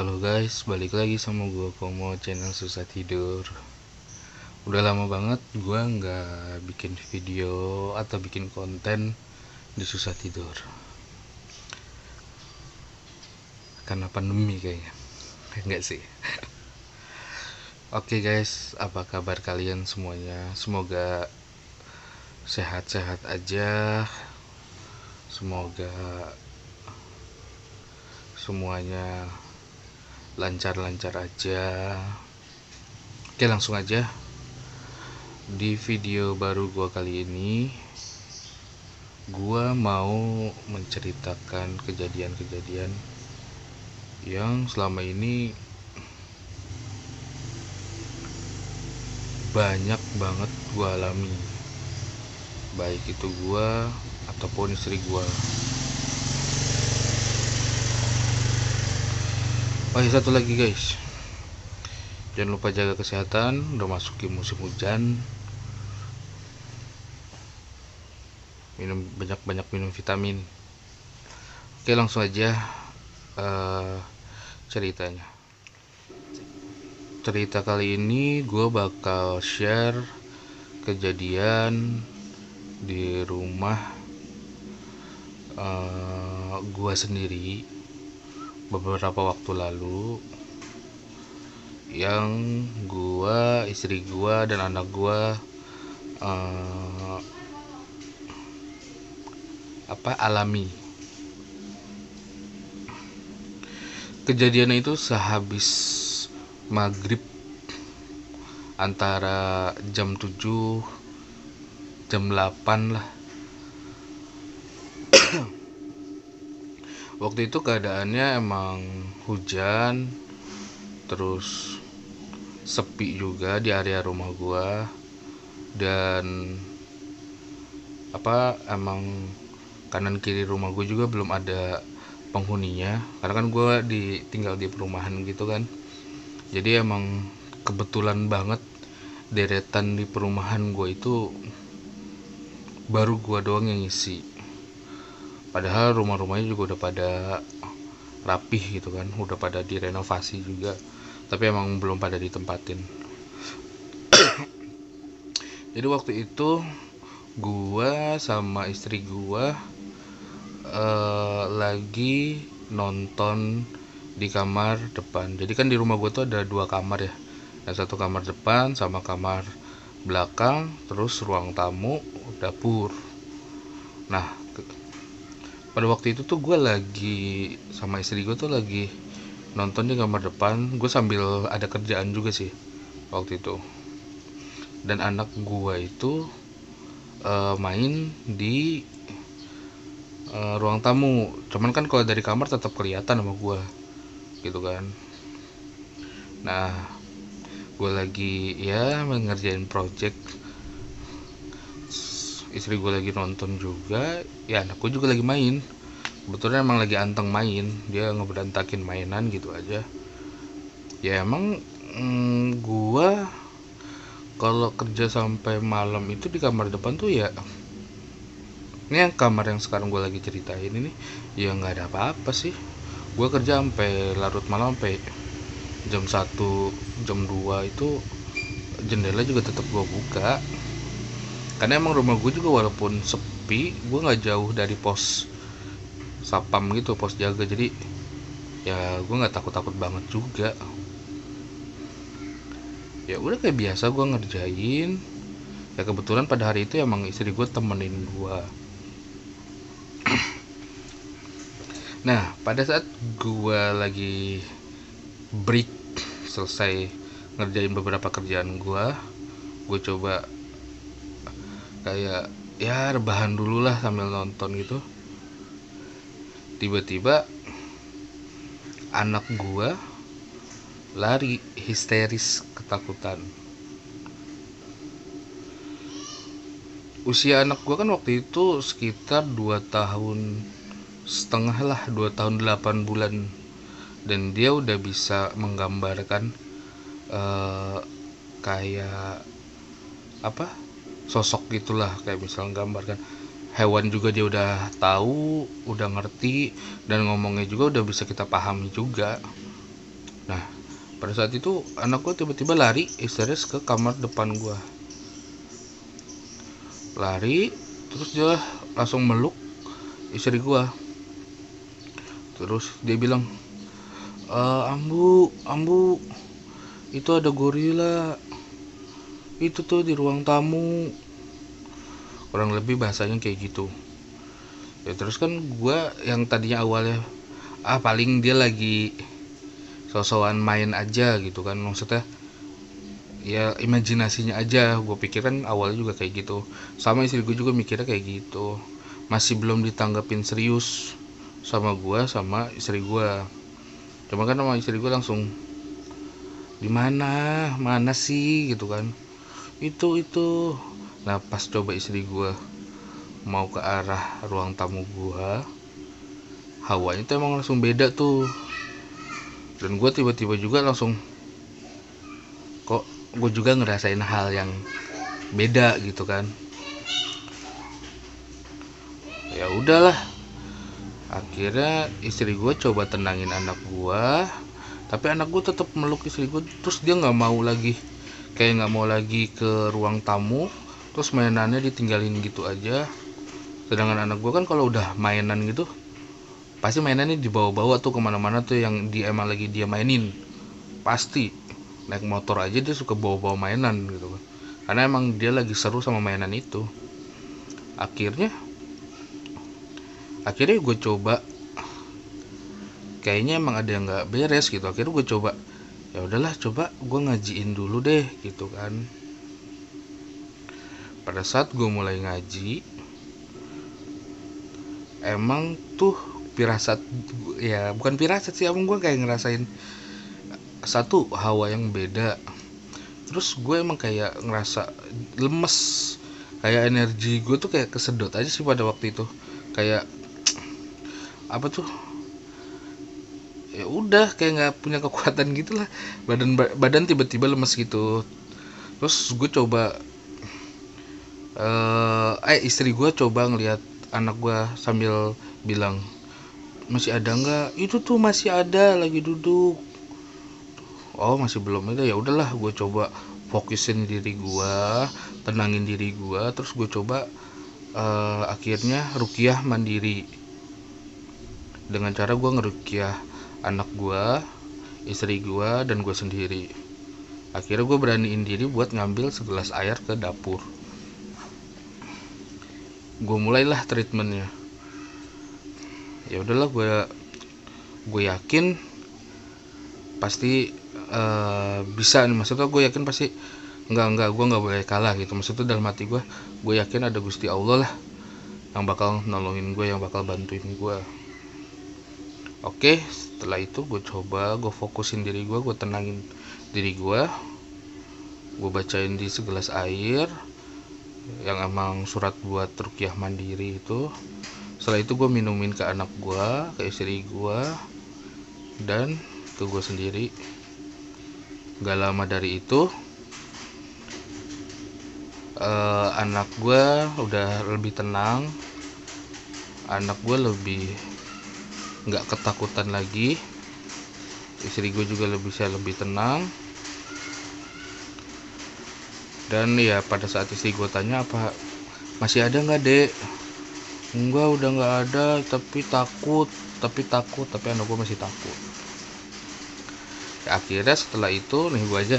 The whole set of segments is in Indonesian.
Halo guys, balik lagi sama gue Komo, channel Susah Tidur. Udah lama banget gue nggak bikin video atau bikin konten di Susah Tidur karena pandemi kayaknya. Enggak sih. Oke guys, apa kabar kalian semuanya? Semoga sehat-sehat aja. Semoga semuanya lancar-lancar aja. Oke, langsung aja. Di video baru gua kali ini, gua mau menceritakan kejadian-kejadian yang selama ini banyak banget gua alami, baik itu gua ataupun istri gua. Oh ya, satu lagi guys, jangan lupa jaga kesehatan. Udah masukin musim hujan, banyak minum vitamin. Oke, langsung aja ceritanya. Cerita kali ini gue bakal share kejadian di rumah gue sendiri beberapa waktu lalu, yang gue, istri gue, dan anak gue alami. Kejadian itu sehabis maghrib, antara jam 7 jam 8 lah. Waktu itu keadaannya emang hujan, terus sepi juga di area rumah gua, dan emang kanan kiri rumah gue juga belum ada penghuninya, karena kan gue tinggal di perumahan gitu kan. Jadi emang kebetulan banget deretan di perumahan gue itu baru gue doang yang ngisi. Padahal rumah-rumahnya juga udah pada rapih gitu kan, udah pada direnovasi juga, tapi emang belum pada ditempatin. Jadi waktu itu gua sama istri gua lagi nonton di kamar depan. Jadi kan di rumah gua tuh ada 2 kamar ya, yang satu kamar depan sama kamar belakang, terus ruang tamu, dapur. Nah, pada waktu itu tuh gue lagi sama istri gue tuh lagi nonton di kamar depan. Gue sambil ada kerjaan juga sih waktu itu, dan anak gue itu main di ruang tamu. Cuman kan kalau dari kamar tetap kelihatan sama gue gitu kan. Nah, gue lagi ya mengerjain project, istri gue lagi nonton juga, ya anak gue juga lagi main. Kebetulan emang lagi anteng main, dia ngeberantakin mainan gitu aja. Ya emang gue kalau kerja sampai malam itu di kamar depan tuh ya, ini yang kamar yang sekarang gue lagi ceritain ini, ya nggak ada apa-apa sih. Gue kerja sampai larut malam, sampai jam 1 jam 2 itu jendela juga tetap gue buka, karena emang rumah gue juga walaupun sepi, gue nggak jauh dari pos sapam gitu, pos jaga. Jadi ya gue nggak takut banget juga. Ya udah kayak biasa gue ngerjain. Ya kebetulan pada hari itu emang istri gue temenin gue. Nah, pada saat gue lagi break, selesai ngerjain beberapa kerjaan gue coba kayak ya rebahan dulu lah sambil nonton gitu. Tiba-tiba anak gua lari histeris ketakutan. Usia anak gua kan waktu itu sekitar 2 tahun setengah lah, 2 tahun 8 bulan, dan dia udah bisa menggambarkan kayak sosok gitulah, kayak misalnya gambarkan hewan juga dia udah tahu, udah ngerti, dan ngomongnya juga udah bisa kita pahami juga. Nah, pada saat itu anak gue tiba-tiba lari histeris ke kamar depan gue, lari terus dia langsung meluk istri gue. Terus dia bilang, Ambu, ambu, itu ada gorila, itu tuh di ruang tamu. Kurang lebih bahasanya kayak gitu. Ya terus kan gue yang tadinya awalnya paling dia lagi sosokan main aja gitu kan, maksudnya ya imajinasinya aja, gue pikir kan awalnya juga kayak gitu. Sama istri gue juga mikirnya kayak gitu, masih belum ditanggapin serius sama gue sama istri gue. Cuma kan sama istri gue langsung, di mana sih gitu kan, itu. Nah pas coba istri gue mau ke arah ruang tamu gue, hawanya tuh emang langsung beda tuh. Dan gue tiba-tiba juga langsung, kok gue juga ngerasain hal yang beda gitu kan. Ya udahlah, akhirnya istri gue coba tenangin anak gue, tapi anak gue tetap meluk istri gue. Terus dia nggak mau lagi, kayak nggak mau lagi ke ruang tamu, terus mainannya ditinggalin gitu aja. Sedangkan anak gue kan kalau udah mainan gitu pasti mainannya dibawa-bawa tuh kemana-mana tuh, yang dia emang lagi dia mainin. Pasti naik motor aja dia suka bawa-bawa mainan gitu kan, karena emang dia lagi seru sama mainan itu. Akhirnya gue coba, kayaknya emang ada yang nggak beres gitu. Akhirnya gue coba, ya udahlah, coba gue ngajiin dulu deh gitu kan. Pada saat gue mulai ngaji, emang tuh firasat, ya bukan firasat sih, emang gue kayak ngerasain satu hawa yang beda. Terus gue emang kayak ngerasa lemes, kayak energi gue tuh kayak kesedot aja sih pada waktu itu. Kayak apa tuh, ya udah kayak nggak punya kekuatan gitu lah, badan tiba-tiba lemes gitu. Terus gue coba, istri gue coba ngelihat anak gue sambil bilang, masih ada nggak, itu tuh masih ada lagi duduk. Oh masih belum ada, ya udahlah gue coba fokusin diri gue, tenangin diri gue. Terus gue coba, akhirnya ruqyah mandiri dengan cara gue ngeruqyah anak gue, istri gue, dan gue sendiri. Akhirnya gue beraniin diri buat ngambil segelas air ke dapur. Gue mulailah treatmentnya. Ya udahlah, gue yakin pasti bisa nih, maksudnya gue yakin pasti enggak, gue nggak boleh kalah gitu. Maksudnya dalam hati gue yakin ada Gusti Allah lah yang bakal nolongin gue, yang bakal bantuin gue. Oke, setelah itu gue coba, gue fokusin diri gue tenangin diri gue bacain di segelas air yang emang surat buat ruqyah mandiri itu. Setelah itu gue minumin ke anak gue, ke istri gue, dan ke gue sendiri. Gak lama dari itu, anak gue udah lebih tenang, anak gue lebih nggak ketakutan lagi, istri gue juga bisa lebih tenang. Dan ya pada saat istri gue tanya, apa masih ada nggak dek, enggak udah nggak ada, tapi takut, tapi anak gue masih takut. Ya, akhirnya setelah itu nih, gue aja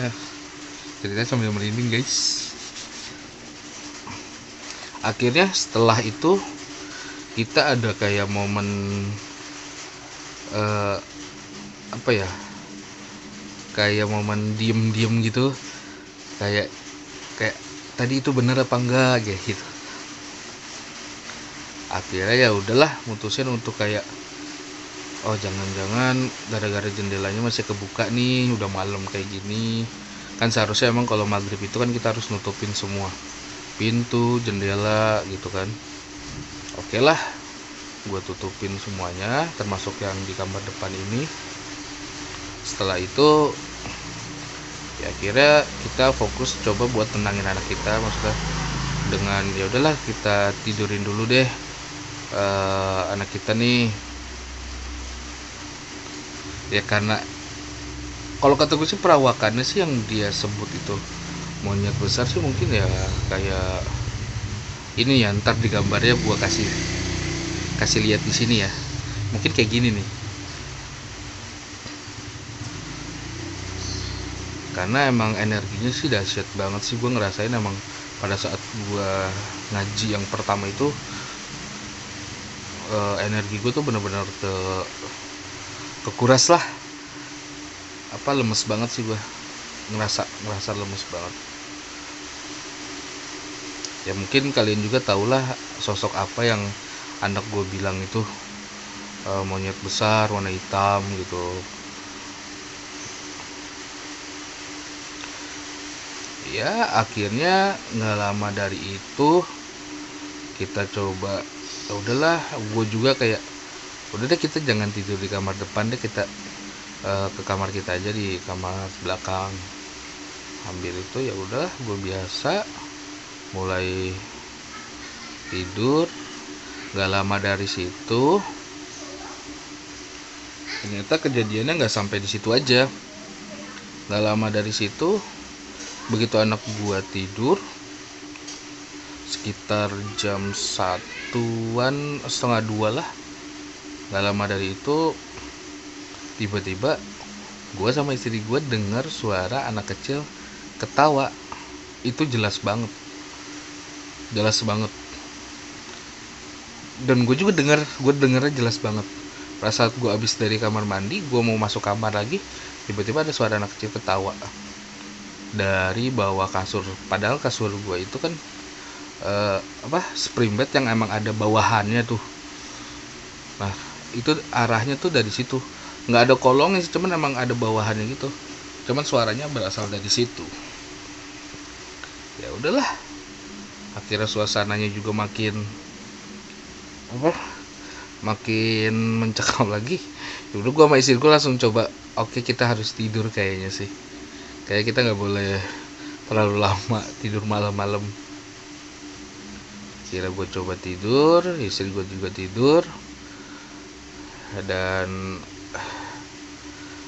ceritanya sambil merinding guys. Akhirnya setelah itu kita ada kayak momen apa ya, kayak momen diem gitu, kayak tadi itu bener apa enggak gitu. Akhirnya ya udahlah, mutusin untuk kayak, oh jangan-jangan gara-gara jendelanya masih kebuka nih, udah malam kayak gini kan. Seharusnya emang kalau maghrib itu kan kita harus nutupin semua pintu, jendela gitu kan. Oke lah, gue tutupin semuanya termasuk yang di kamar depan ini. Setelah itu ya akhirnya kita fokus coba buat tenangin anak kita, maksudnya dengan ya udahlah kita tidurin dulu deh anak kita nih. Ya karena Kalau kata gue sih perawakannya sih yang dia sebut itu monyet besar sih, mungkin ya kayak ini ya, ntar di gambarnya gue kasih kasih lihat di sini ya, mungkin kayak gini nih. Karena emang energinya sih dahsyat banget sih, gue ngerasain emang pada saat gue ngaji yang pertama itu, energi gue tuh bener-bener kekuras lah, apa lemes banget sih gue, ngerasa lemes banget ya. Mungkin kalian juga tahulah sosok apa yang anak gue bilang itu, monyet besar warna hitam gitu. Ya akhirnya nggak lama dari itu kita coba, ya udahlah, gue juga kayak udah deh kita jangan tidur di kamar depan deh, kita ke kamar kita aja di kamar belakang. Ambil itu ya udah, gue biasa mulai tidur. Nggak lama dari situ ternyata kejadiannya nggak sampai di situ aja. Nggak lama dari situ, begitu anak gua tidur sekitar jam 1-an setengah 2 lah, nggak lama dari itu tiba-tiba gua sama istri gua dengar suara anak kecil ketawa. Itu jelas banget dan gue juga dengernya jelas banget. Pada saat gue abis dari kamar mandi, gue mau masuk kamar lagi, tiba-tiba ada suara anak kecil ketawa dari bawah kasur. Padahal kasur gue itu kan spring bed yang emang ada bawahannya tuh. Nah itu arahnya tuh dari situ, nggak ada kolongnya sih, cuman emang ada bawahannya gitu. Cuman suaranya berasal dari situ. Ya udahlah, akhirnya suasananya juga makin mencekam lagi. Dulu gue sama istri gue langsung coba, oke, kita harus tidur kayaknya sih, kayak kita nggak boleh terlalu lama tidur malam-malam. Kira gue coba tidur, istri gue juga tidur, dan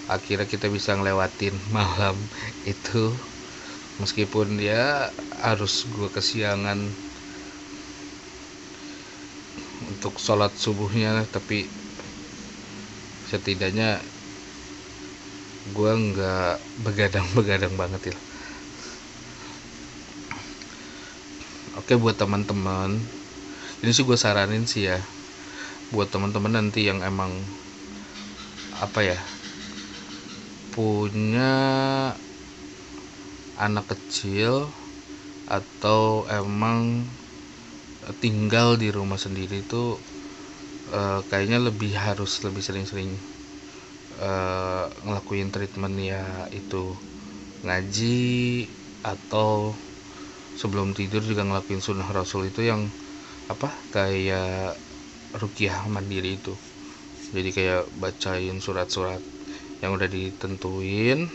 akhirnya kita bisa ngelewatin malam itu, meskipun ya harus gue kesiangan untuk sholat subuhnya, tapi setidaknya gue nggak begadang banget ya. Oke, buat teman-teman, ini sih gue saranin sih ya, buat teman-teman nanti yang emang punya anak kecil atau emang tinggal di rumah sendiri itu, kayaknya harus lebih sering-sering ngelakuin treatment ya, itu ngaji atau sebelum tidur juga ngelakuin sunnah rasul itu, yang kayak ruqyah mandiri itu. Jadi kayak bacain surat-surat yang udah ditentuin,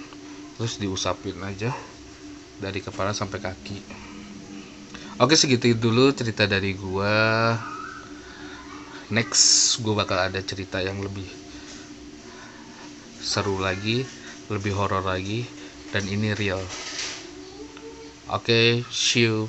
terus diusapin aja dari kepala sampai kaki. Oke, segitu dulu cerita dari gua. Next gua bakal ada cerita yang lebih seru lagi, lebih horor lagi, dan ini real. Oke, see you.